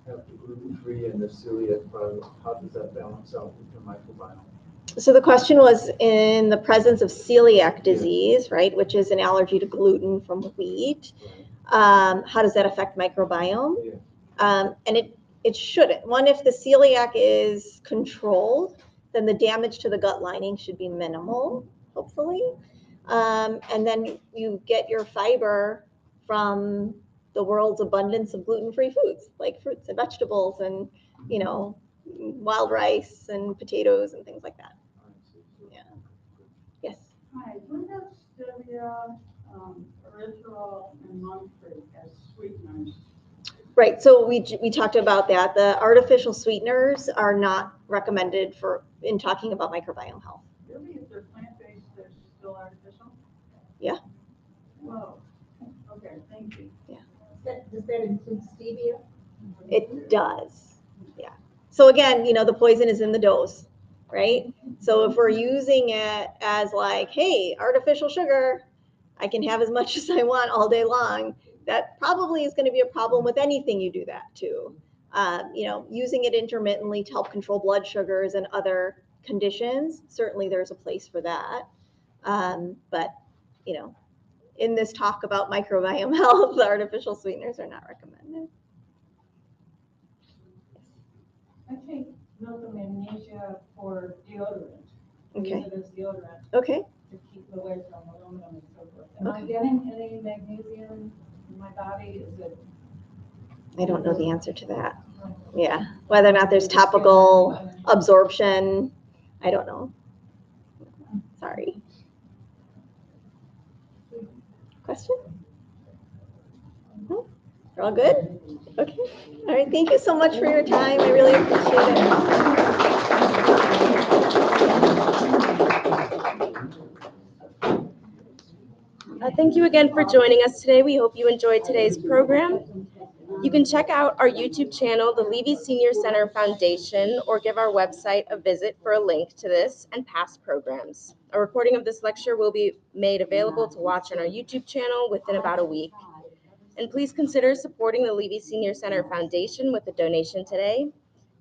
have the gluten-free and the celiac problem, how does that balance out with your microbiome? So the question was in the presence of celiac disease, right, which is an allergy to gluten from wheat. How does that affect microbiome? And it shouldn't. One, if the celiac is controlled, then the damage to the gut lining should be minimal, hopefully. And then you get your fiber from the world's abundance of gluten-free foods, like fruits and vegetables and, wild rice and potatoes and things like that. Yeah. Yes. Hi, we have stevia, erythritol, and monk-fruit as sweeteners. Right, so we talked about that. The artificial sweeteners are not recommended in talking about microbiome health. Really, if they're plant-based, they're still artificial? Yeah. Whoa. Okay, thank you. Yeah. Does that include stevia? It does. Yeah. So again, the poison is in the dose, right? So if we're using it as like, hey, artificial sugar, I can have as much as I want all day long, that probably is going to be a problem with anything you do that to. Using it intermittently to help control blood sugars and other conditions, certainly there's a place for that. But, in this talk about microbiome health, the artificial sweeteners are not recommended. I take milk of magnesia for deodorant. Okay. Use it as deodorant. Okay. To keep it away from aluminum and so forth. Am I getting any magnesium in my body? Is it? I don't know the answer to that. Yeah. Whether or not there's topical absorption, I don't know. Sorry. Question? No? We're all good? Okay. All right. Thank you so much for your time. I really appreciate it. Thank you again for joining us today. We hope you enjoyed today's program. You can check out our YouTube channel, the Levy Senior Center Foundation, or give our website a visit for a link to this and past programs. A recording of this lecture will be made available to watch on our YouTube channel within about a week. And please consider supporting the Levy Senior Center Foundation with a donation today.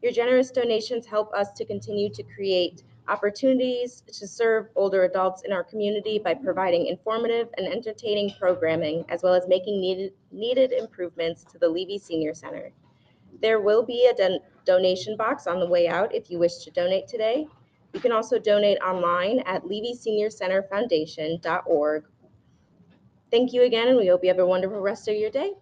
Your generous donations help us to continue to create opportunities to serve older adults in our community by providing informative and entertaining programming, as well as making needed improvements to the Levy Senior Center. There will be a donation box on the way out if you wish to donate today. You can also donate online at levyseniorcenterfoundation.org. Thank you again, and we hope you have a wonderful rest of your day.